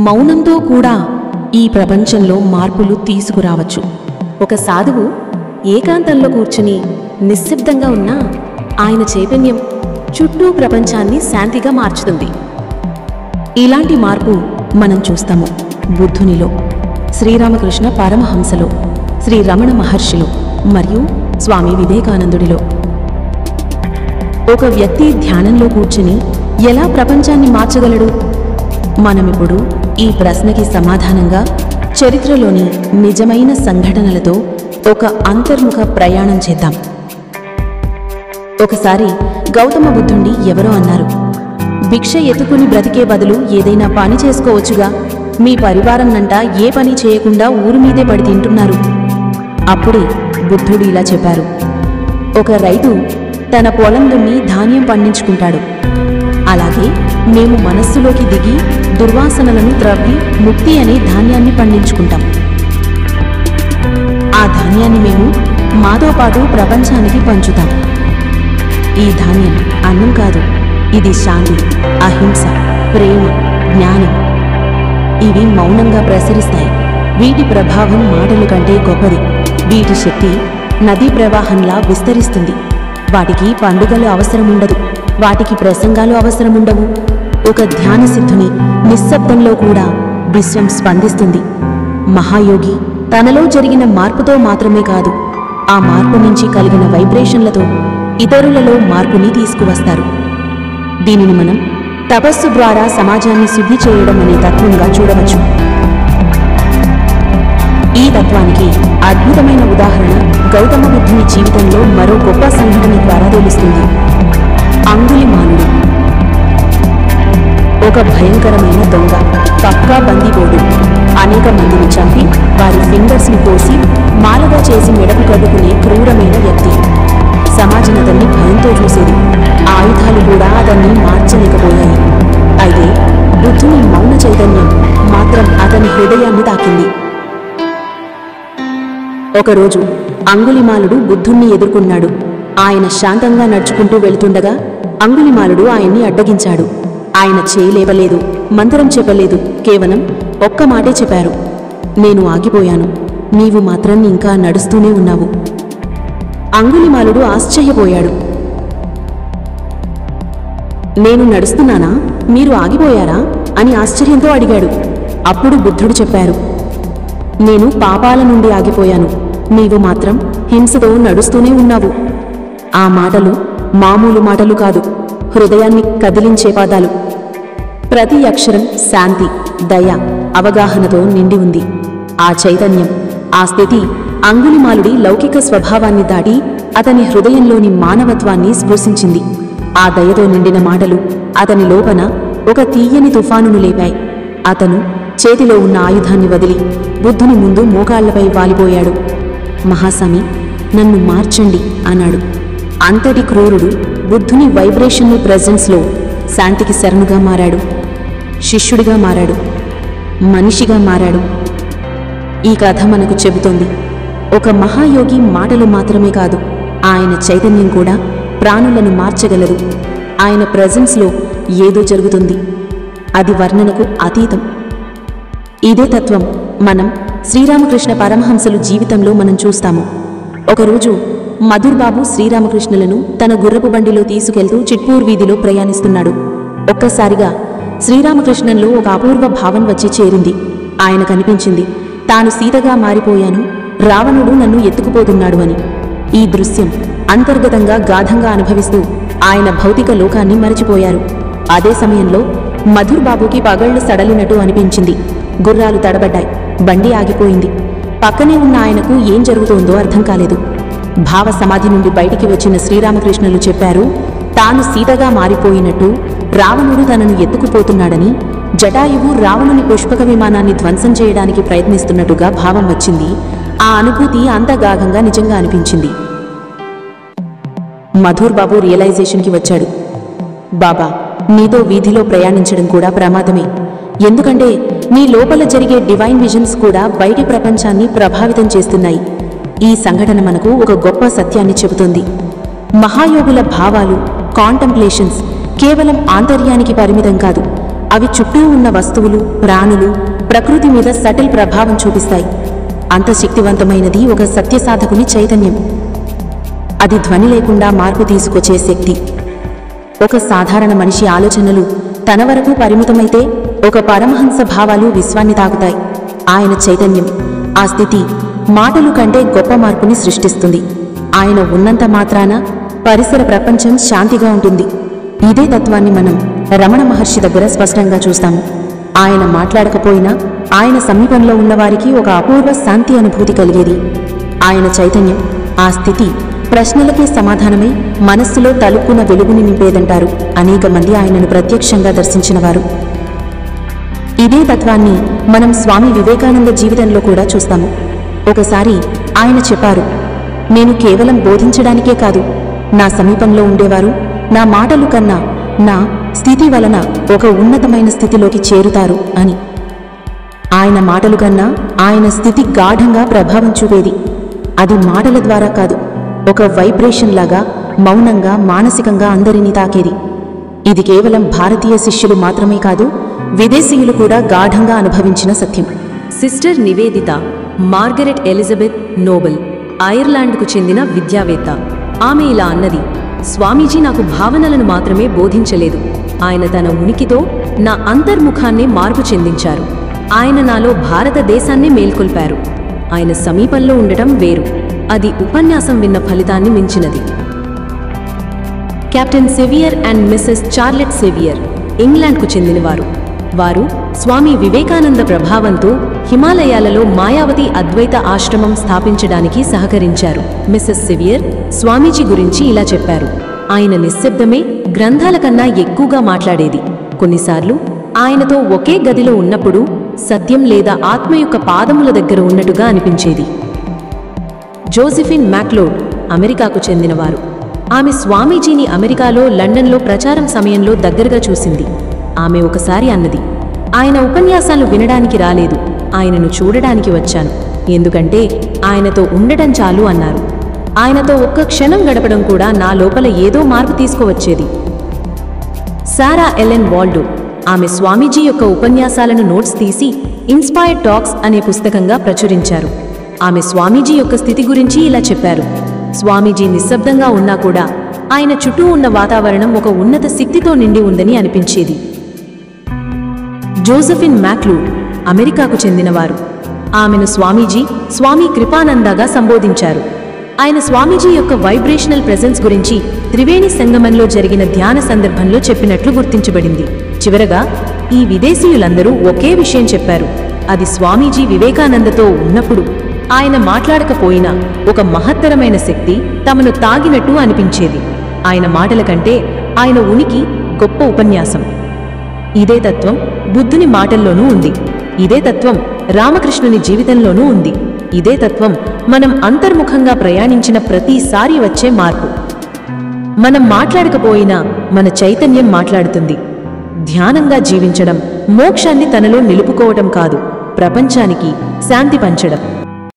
మౌనంతో కూడా ఈ ప్రపంచంలో మార్పులు తీసుకురావచ్చు. ఒక సాధువు ఏకాంతంలో కూర్చుని నిశ్శబ్దంగా ఉన్న ఆయన చైతన్యం చుట్టూ ప్రపంచాన్ని శాంతిగా మార్చుతుంది. ఇలాంటి మార్పు మనం చూస్తాము బుద్ధునిలో, శ్రీరామకృష్ణ పరమహంసలో, శ్రీ రమణ మహర్షిలో మరియు స్వామి వివేకానందుడిలో. ఒక వ్యక్తి ధ్యానంలో కూర్చుని ఎలా ప్రపంచాన్ని మార్చగలడు? మనమిప్పుడు ఈ ప్రశ్నకి సమాధానంగా చరిత్రలోని నిజమైన సంఘటనలతో ఒక అంతర్ముఖ ప్రయాణం చేద్దాం. ఒకసారి గౌతమ బుద్ధుణ్ణి ఎవరో అన్నారు, భిక్ష ఎత్తుకుని బ్రతికే బదులు ఏదైనా పని చేసుకోవచ్చుగా, మీ పరివారంనంటా ఏ పని చేయకుండా ఊరు మీదే పడి తింటున్నారు. అప్పుడే బుద్ధుడు ఇలా చెప్పారు, ఒక రైతు తన పొలం దున్ని ధాన్యం పండించుకుంటాడు. అలాగే మేము మనస్సులోకి దిగి దుర్వాసనలను త్రవ్వి ముక్తి అనే ధాన్యాన్ని పండించుకుంటాం. ఆ ధాన్యాన్ని మేము మాతో పాటు ప్రపంచానికి పంచుతాం. ఈ ధాన్యం అన్నం కాదు, ఇది శాంతి, అహింస, ప్రేమ, జ్ఞానం. ఇవి మౌనంగా ప్రసరిస్తాయి. వీటి ప్రభావం మాటల కంటే గొప్పది. వీటి శక్తి నదీ ప్రవాహంలా విస్తరిస్తుంది. వాటికి పండుగలు అవసరముండదు, వాటికి ప్రసంగాలు అవసరముండవు. ఒక ధ్యాన సిద్ధుని నిశ్శబ్దంలో కూడా విశ్వం స్పందిస్తుంది. మహాయోగి తనలో జరిగిన మార్పుతో మాత్రమే కాదు, ఆ మార్పు నుంచి కలిగిన వైబ్రేషన్లతో ఇతరులలో మార్పుని తీసుకువస్తారు. దీనిని మనం తపస్సు ద్వారా సమాజాన్ని శుద్ధి చేయడం అనే తత్వంగా చూడవచ్చు. ఈ తత్వానికి అద్భుతమైన ఉదాహరణ గౌతమ బుద్ధుని జీవితంలో మరో గొప్ప సంఘటన ద్వారా తెలుస్తుంది. అంగుళిమాలుడు ఒక భయంకరమైన దొంగ, పక్కా బందీబోడు. అనేక మందిని చంపి వారి ఫింగర్స్ ని కోసి మాలగా చేసి మెడకు కట్టుకునే క్రూరమైన వ్యక్తి. సమాజం అతన్ని భయంతో చూసేది. ఆయుధాలు కూడా అతన్ని మార్చలేకపోయాయి. అయితే బుద్ధుని మౌన చైతన్యం మాత్రం అతని హృదయాన్ని తాకింది. ఒకరోజు అంగుళిమాలుడు బుద్ధుణ్ణి ఎదుర్కొన్నాడు. ఆయన శాంతంగా నడుచుకుంటూ వెళుతుండగా అంగుళిమాలుడు ఆయన్ని అడ్డగించాడు. ఆయన చేయలేవలేదు, మంత్రం చెప్పలేదు, కేవలం ఒక్క మాటే చెప్పారు, నేను ఆగిపోయాను, నీవు మాత్రం ఇంకా నడుస్తూనే ఉన్నావు. అంగుళిమాలుడు ఆశ్చర్యపోయాడు. నేను నడుస్తున్నానా, మీరు ఆగిపోయారా అని ఆశ్చర్యంతో అడిగాడు. అప్పుడు బుద్ధుడు చెప్పారు, నేను పాపాల నుండి ఆగిపోయాను, నీవు మాత్రం హింసతో నడుస్తూనే ఉన్నావు. ఆ మాటలు మామూలు మాటలు కాదు, హృదయాన్ని కదిలించే పదాలు. ప్రతి అక్షరం శాంతి, దయ, అవగాహనతో నిండి ఉంది. ఆ చైతన్యం, ఆ స్థితి అంగుళిమాలుడి లౌకిక స్వభావాన్ని దాటి అతని హృదయంలోని మానవత్వాన్ని స్పృశించింది. ఆ దయతో నిండిన మాటలు అతని లోపల ఒక తీయని తుఫానును లేపాయి. అతను చేతిలో ఉన్న ఆయుధాన్ని వదిలి బుద్ధుని ముందు మోకాళ్లపై వాలిపోయాడు. మహాస్వామి, నన్ను మార్చండి అన్నాడు. అంతటి క్రూరుడు బుద్ధుని వైబ్రేషనల్ ప్రెజెన్స్లో శాంతికి శరణుగా మారాడు, శిష్యుడిగా మారాడు, మనిషిగా మారాడు. ఈ కథ మనకు చెబుతోంది, ఒక మహాయోగి మాటలు మాత్రమే కాదు, ఆయన చైతన్యం కూడా ప్రాణులను మార్చగలదు. ఆయన ప్రెజెన్స్లో ఏదో జరుగుతుంది, అది వర్ణనకు అతీతం. ఇదే తత్వం మనం శ్రీరామకృష్ణ పరమహంసలు జీవితంలో మనం చూస్తాము. ఒకరోజు మధుర్ బాబు శ్రీరామకృష్ణులను తన గుర్రపు బండిలో తీసుకెళ్తూ చిట్పూర్ వీధిలో ప్రయాణిస్తున్నాడు. ఒక్కసారిగా శ్రీరామకృష్ణంలో ఒక అపూర్వ భావం వచ్చి చేరింది. ఆయన కనిపించింది, తాను సీతగా మారిపోయాను, రావణుడు నన్ను ఎత్తుకుపోతున్నాడు అని. ఈ దృశ్యం అంతర్గతంగా గాఢంగా అనుభవిస్తూ ఆయన భౌతిక లోకాన్ని మరచిపోయారు. అదే సమయంలో మధుర్ బాబుకి పగళ్లు సడలినట్టు అనిపించింది. గుర్రాలు తడబడ్డాయి, బండి ఆగిపోయింది. పక్కనే ఉన్న ఆయనకు ఏం జరుగుతోందో అర్థం కాలేదు. భావ సమాధి నుండి బయటికి వచ్చిన శ్రీరామకృష్ణులు చెప్పారు, తాను సీతగా మారిపోయినట్టు, రావణుడు తనను ఎత్తుకుపోతున్నాడని, జటాయువు రావణుని పుష్పక విమానాన్ని ధ్వంసం చేయడానికి ప్రయత్నిస్తున్నట్టుగా భావం వచ్చింది. ఆ అనుభూతి అంత గాఢంగా నిజంగా అనిపించింది. మధుర్ బాబు రియలైజేషన్కి వచ్చాడు. బాబా, నీతో వీధిలో ప్రయాణించడం కూడా ప్రమాదమే. ఎందుకంటే నీ లోపల జరిగే డివైన్ విజన్స్ కూడా బయటి ప్రపంచాన్ని ప్రభావితం చేస్తున్నాయి. ఈ సంఘటన మనకు ఒక గొప్ప సత్యాన్ని చెబుతుంది. మహాయోగుల భావాలు, కాంటంప్లేషన్స్ కేవలం ఆంతర్యానికి పరిమితం కాదు, అవి చుట్టూ ఉన్న వస్తువులు, ప్రాణులు, ప్రకృతి మీద సటిల్ ప్రభావం చూపిస్తాయి. అంత శక్తివంతమైనది ఒక సత్యసాధకుని చైతన్యం. అది ధ్వని లేకుండా మార్పు తీసుకొచ్చే శక్తి. ఒక సాధారణ మనిషి ఆలోచనలు తన వరకు పరిమితమైతే ఒక పరమహంస భావాలు విశ్వాన్ని తాకుతాయి. ఆయన చైతన్యం, ఆ స్థితి మాటలు కంటే గొప్ప మార్పుని సృష్టిస్తుంది. ఆయన ఉన్నంత మాత్రాన పరిసర ప్రపంచం శాంతిగా ఉంటుంది. ఇదే తత్వాన్ని మనం రమణ మహర్షి దగ్గర స్పష్టంగా చూస్తాము. ఆయన మాట్లాడకపోయినా ఆయన సమీపంలో ఉన్నవారికి ఒక అపూర్వ శాంతి అనుభూతి కలిగేది. ఆయన చైతన్యం, ఆ స్థితి ప్రశ్నలకే సమాధానమై మనస్సులో తలుపున వెలుగుని నింపేదంటారు అనేక మంది ఆయనను ప్రత్యక్షంగా దర్శించినవారు. ఇదే తత్వాన్ని మనం స్వామి వివేకానంద జీవితంలో కూడా చూస్తాము. ఒకసారి ఆయన చెప్పారు, నేను కేవలం బోధించడానికే కాదు, నా సమీపంలో ఉండేవారు నా మాటలు కన్నా నా స్థితి వలన ఒక ఉన్నతమైన స్థితిలోకి చేరుతారు అని. ఆయన మాటలు కన్నా ఆయన స్థితి గాఢంగా ప్రభావం చూపేది. అది మాటల ద్వారా కాదు, ఒక వైబ్రేషన్ లాగా మౌనంగా మానసికంగా అందరినీ తాకేది. ఇది కేవలం భారతీయ శిష్యులు మాత్రమే కాదు, విదేశీయులు కూడా గాఢంగా అనుభవించిన సత్యం. Sister Nivedita Margaret Elizabeth Noble, ఐర్లాండ్కు చెందిన విద్యావేత్త. ఆమె ఇలా అన్నది, స్వామీజీ నాకు భావనలను మాత్రమే బోధించలేదు, ఆయన తన ఉనికితో నా అంతర్ముఖాన్నే మార్పు చెందించారు. ఆయన నాలో భారతదేశాన్నే మేల్కొల్పారు. ఆయన సమీపంలో ఉండటం వేరు, అది ఉపన్యాసం విన్న ఫలితాన్ని మించినది. Captain Sevier and Mrs Charlotte Sevier ఇంగ్లాండ్కు చెందినవారు. వారు స్వామి వివేకానంద ప్రభావంతో హిమాలయాలలో మాయావతి అద్వైత ఆశ్రమం స్థాపించడానికి సహకరించారు. మిసెస్ సెవియర్ స్వామీజీ గురించి ఇలా చెప్పారు, ఆయన నిశ్శబ్దమే గ్రంథాల కన్నా ఎక్కువగా మాట్లాడేది. కొన్నిసార్లు ఆయనతో ఒకే గదిలో ఉన్నప్పుడు సత్యం లేదా ఆత్మ యొక్క పాదముల దగ్గర ఉన్నట్టుగా అనిపించేది. జోసెఫిన్ మ్యాక్లోడ్ అమెరికాకు చెందినవారు. ఆమె స్వామీజీని అమెరికాలో లండన్లో ప్రచారం సమయంలో దగ్గరగా చూసింది. ఆమె ఒకసారి అన్నది, ఆయన ఉపన్యాసాలు వినడానికి రాలేదు, ఆయనను చూడడానికి వచ్చాను, ఎందుకంటే ఆయనతో ఉండటం చాలు అన్నారు. ఆయనతో ఒక్క క్షణం గడపడం కూడా నా లోపల ఏదో మార్పు తీసుకువచ్చేది. సారా ఎలెన్ వాల్డో ఆమె స్వామీజీ యొక్క ఉపన్యాసాలను నోట్స్ తీసి ఇన్స్పైర్డ్ టాక్స్ అనే పుస్తకంగా ప్రచురించారు. ఆమె స్వామీజీ యొక్క స్థితి గురించి ఇలా చెప్పారు, స్వామీజీ నిశ్శబ్దంగా ఉన్నా కూడా ఆయన చుట్టూ ఉన్న వాతావరణం ఒక ఉన్నత శక్తితో నిండి ఉందని అనిపించేది. జోసెఫిన్ మ్యాక్లూడ్ అమెరికాకు చెందినవారు. ఆమెను స్వామీజీ స్వామి కృపానందగా సంబోధించారు. ఆయన స్వామీజీ యొక్క వైబ్రేషనల్ ప్రెజెన్స్ గురించి త్రివేణి సంగమంలో జరిగిన ధ్యాన సందర్భంలో చెప్పినట్లు గుర్తించబడింది. చివరగా ఈ విదేశీయులందరూ ఒకే విషయం చెప్పారు, అది స్వామీజీ వివేకానందతో ఉన్నప్పుడు ఆయన మాట్లాడకపోయినా ఒక మహత్తరమైన శక్తి తమను తాగినట్టు అనిపించేది. ఆయన మాటల కంటే ఆయన ఉనికి గొప్ప ఉపన్యాసం. ఇదే తత్వం బుద్ధుని మాటల్లోనూ ఉంది. ఇదే తత్వం రామకృష్ణుని జీవితంలోనూ ఉంది. ఇదే తత్వం మనం అంతర్ముఖంగా ప్రయాణించిన ప్రతిసారి వచ్చే మార్పు. మనం మాట్లాడకపోయినా మన చైతన్యం మాట్లాడుతుంది. ధ్యానంగా జీవించడం మోక్షాన్ని తనలో నిలుపుకోవటం కాదు, ప్రపంచానికి శాంతి పంచడం.